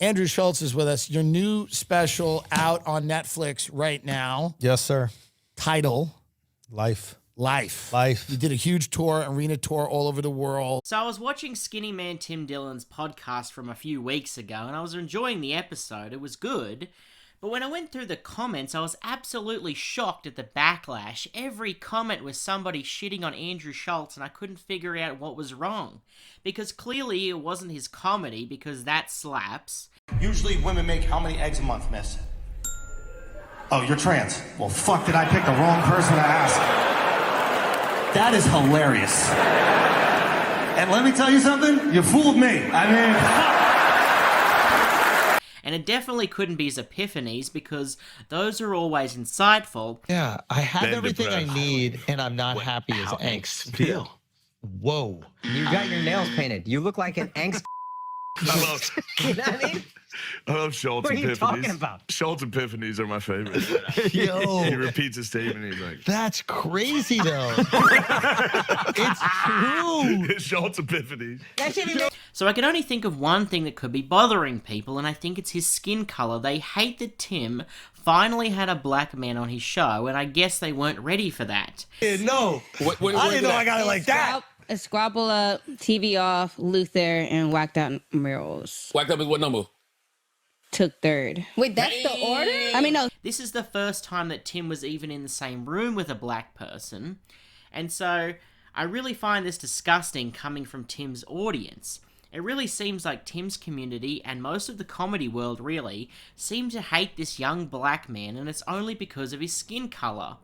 Andrew Schulz is with us. Your new special out on Netflix right now. Yes, sir. Title? Life. You did a huge tour, arena tour all over the world. So I was watching Skinny Man Tim Dillon's podcast from a few weeks ago, and I was enjoying the episode. It was good. But when I went through the comments, I was absolutely shocked at the backlash. Every comment was somebody shitting on Andrew Schulz, and I couldn't figure out what was wrong. Because clearly it wasn't his comedy, because that slaps. Usually women make how many eggs a month, miss? Oh, you're trans. Well, fuck, did I pick the wrong person to ask? That is hilarious. And let me tell you something, you fooled me. I mean, fuck. And it definitely couldn't be his epiphanies, because those are always insightful. Yeah, I have everything I need, and I'm not happy as angst. Feel. Whoa. You got your nails painted. You look like an angst. You know what I mean? I love Schultz What are you epiphanies. talking about? Schultz epiphanies are my favorite. Yo. He repeats a statement. He's like, That's crazy, though. It's true. Schultz epiphanies. So I can only think of one thing that could be bothering people, and I think it's his skin color. They hate that Tim finally had a black man on his show, and I guess they weren't ready for that. No. I didn't know I got it like that. Scrabble up, TV off, Luther, and whacked out murals. Whacked up is what number? Took third. Wait, that's the order? I mean, no. This is the first time that Tim was even in the same room with a black person, and so I really find this disgusting coming from Tim's audience. It really seems like Tim's community, and most of the comedy world really, seem to hate this young black man, and it's only because of his skin color.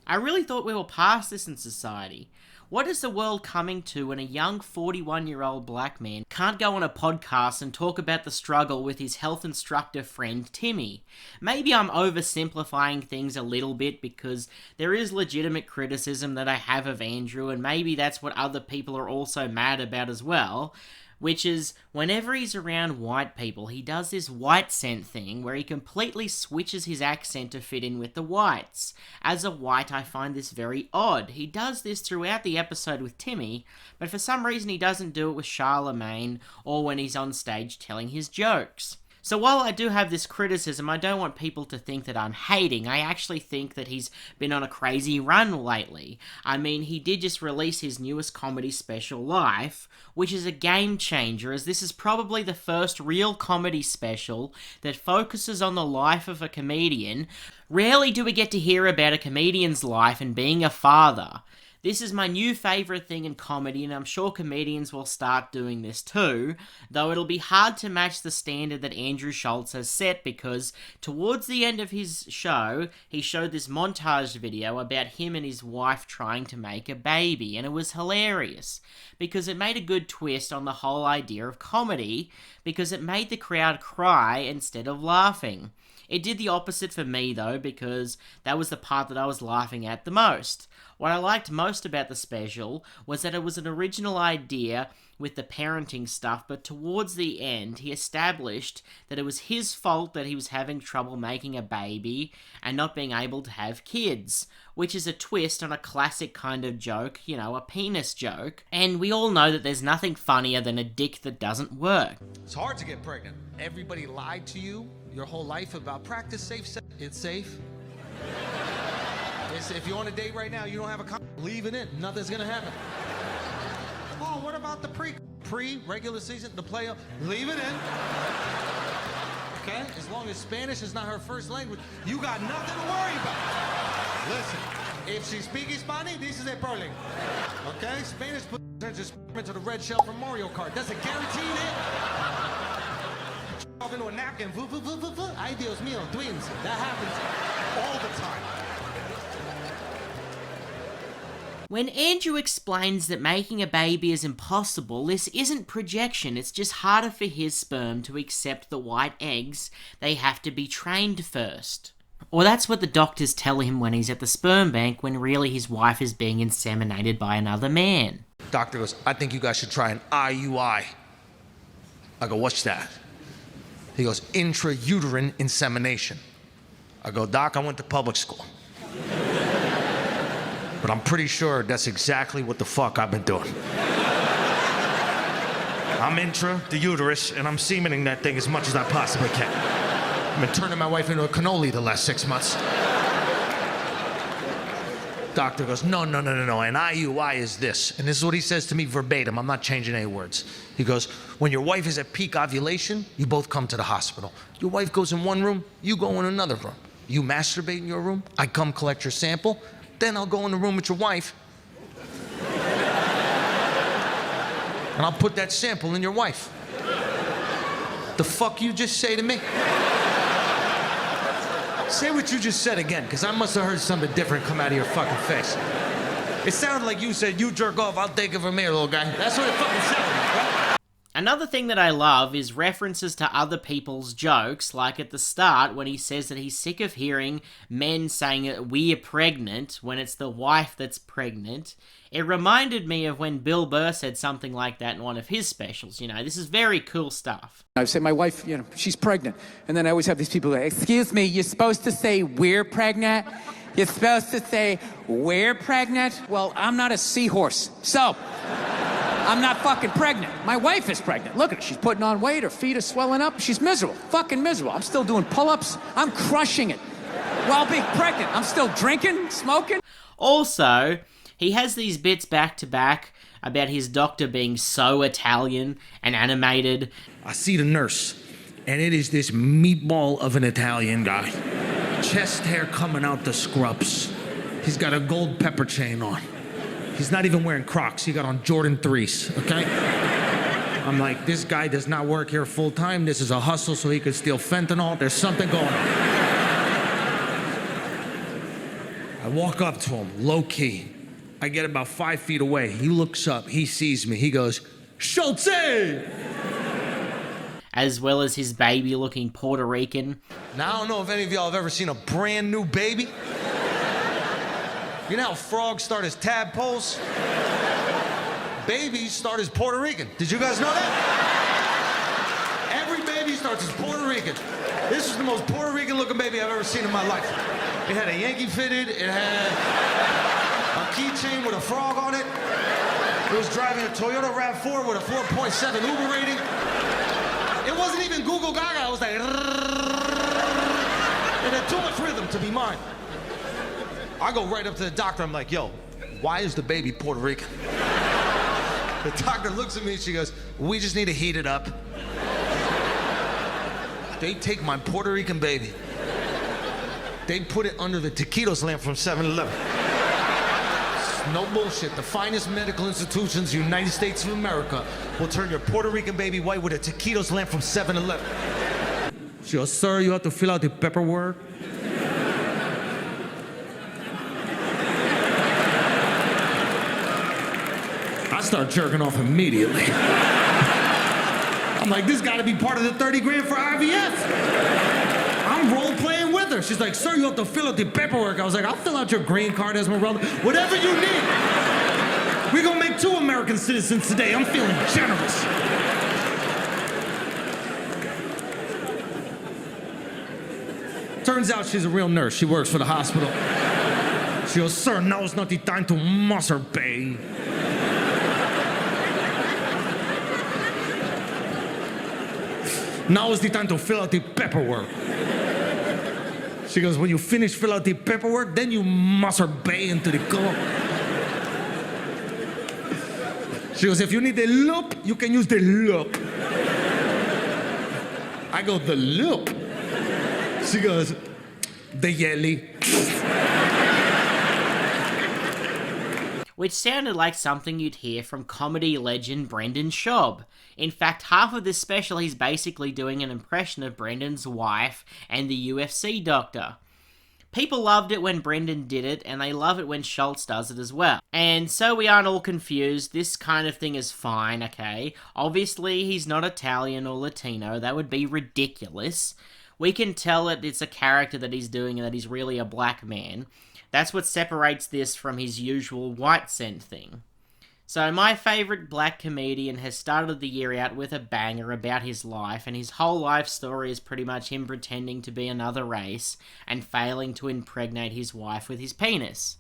I really thought we were past this in society. What is the world coming to when a young 41-year-old black man can't go on a podcast and talk about the struggle with his health instructor friend Timmy? Maybe I'm oversimplifying things a little bit, because there is legitimate criticism that I have of Andrew, and maybe that's what other people are also mad about as well. Which is, whenever he's around white people, he does this white scent thing where he completely switches his accent to fit in with the whites. As a white, I find this very odd. He does this throughout the episode with Timmy, but for some reason he doesn't do it with Charlemagne or when he's on stage telling his jokes. So while I do have this criticism, I don't want people to think that I'm hating. I actually think that he's been on a crazy run lately. I mean, he did just release his newest comedy special, Life, which is a game changer, as this is probably the first real comedy special that focuses on the life of a comedian. Rarely do we get to hear about a comedian's life and being a father. This is my new favourite thing in comedy, and I'm sure comedians will start doing this too, though it'll be hard to match the standard that Andrew Schulz has set, because towards the end of his show, he showed this montage video about him and his wife trying to make a baby, and it was hilarious, because it made a good twist on the whole idea of comedy, because it made the crowd cry instead of laughing. It did the opposite for me though, because that was the part that I was laughing at the most. What I liked most about the special was that it was an original idea with the parenting stuff, but towards the end, he established that it was his fault that he was having trouble making a baby and not being able to have kids, which is a twist on a classic kind of joke, you know, a penis joke. And we all know that there's nothing funnier than a dick that doesn't work. It's hard to get pregnant. Everybody lied to you your whole life about practice safe sex. It's safe. If you're on a date right now, you don't have a condom, leave it in. Nothing's gonna happen. Oh, what about the regular season, the playoff? Leave it in. Okay? As long as Spanish is not her first language, you got nothing to worry about. Listen, if she speaks Spanish, this is a problem. Okay? Spanish turns into the red shell from Mario Kart. That's a guaranteed hit. Off into a napkin. Ay, Dios mío, twins. That happens all the time. When Andrew explains that making a baby is impossible, this isn't projection, it's just harder for his sperm to accept the white eggs. They have to be trained first. Or that's what the doctors tell him when he's at the sperm bank, when really his wife is being inseminated by another man. Doctor goes, I think you guys should try an IUI. I go, what's that? He goes, intrauterine insemination. I go, Doc, I went to public school. But I'm pretty sure that's exactly what the fuck I've been doing. I'm intra the uterus, and I'm semening that thing as much as I possibly can. I've been turning my wife into a cannoli the last 6 months. Doctor goes, no, an IUI is this. And this is what he says to me verbatim. I'm not changing any words. He goes, when your wife is at peak ovulation, you both come to the hospital. Your wife goes in one room, you go in another room. You masturbate in your room, I come collect your sample, then I'll go in the room with your wife, and I'll put that sample in your wife. The fuck you just say to me? Say what you just said again, because I must have heard something different come out of your fucking face. It sounded like you said, you jerk off, I'll take it from here, little guy. That's what it fucking sounded like, right? Another thing that I love is references to other people's jokes, like at the start when he says that he's sick of hearing men saying that we're pregnant when it's the wife that's pregnant. It reminded me of when Bill Burr said something like that in one of his specials. You know, this is very cool stuff. I say, my wife, she's pregnant. And then I always have these people like, excuse me, you're supposed to say we're pregnant? You're supposed to say we're pregnant? Well, I'm not a seahorse, so I'm not fucking pregnant. My wife is pregnant. Look at her, she's putting on weight, her feet are swelling up, she's miserable, fucking miserable. I'm still doing pull-ups, I'm crushing it. While being pregnant, I'm still drinking, smoking. Also, he has these bits back to back about his doctor being so Italian and animated. I see the nurse, and it is this meatball of an Italian guy. Chest hair coming out the scrubs. He's got a gold pepper chain on. He's not even wearing Crocs. He got on Jordan 3s, okay? I'm like, this guy does not work here full time. This is a hustle so he could steal fentanyl. There's something going on. I walk up to him, low key. I get about 5 feet away. He looks up, he sees me. He goes, Schulz! As well as his baby looking Puerto Rican. Now, I don't know if any of y'all have ever seen a brand new baby. You know how frogs start as tadpoles? Babies start as Puerto Rican. Did you guys know that? Every baby starts as Puerto Rican. This is the most Puerto Rican looking baby I've ever seen in my life. It had a Yankee fitted, it had a keychain with a frog on it. It was driving a Toyota RAV4 with a 4.7 Uber rating. It wasn't even Google Gaga, it was like... It had too much rhythm to be mine. I go right up to the doctor, I'm like, yo, why is the baby Puerto Rican? The doctor looks at me and she goes, we just need to heat it up. They take my Puerto Rican baby. They put it under the taquitos lamp from 7-Eleven. No bullshit. The finest medical institutions, United States of America, will turn your Puerto Rican baby white with a taquitos lamp from 7-Eleven. She goes, sir, you have to fill out the paperwork. I start jerking off immediately. I'm like, this gotta be part of the 30 grand for IVF. I'm role playing with her. She's like, sir, you have to fill out the paperwork. I was like, I'll fill out your green card, Esmeralda. Whatever you need. We're gonna make 2 American citizens today. I'm feeling generous. Turns out she's a real nurse. She works for the hospital. She goes, sir, now is not the time to masturbate. Now is the time to fill out the paperwork. She goes, when you finish fill out the paperwork, then you masturbate into the cup. She goes, if you need the loop, you can use the loop. I go, the loop? She goes, the jelly. Which sounded like something you'd hear from comedy legend Brendan Schaub. In fact, half of this special he's basically doing an impression of Brendan's wife and the UFC doctor. People loved it when Brendan did it, and they love it when Schulz does it as well. And so we aren't all confused, this kind of thing is fine, okay? Obviously, he's not Italian or Latino, that would be ridiculous. We can tell that it's a character that he's doing and that he's really a black man. That's what separates this from his usual white scent thing. So my favourite black comedian has started the year out with a banger about his life, and his whole life story is pretty much him pretending to be another race and failing to impregnate his wife with his penis.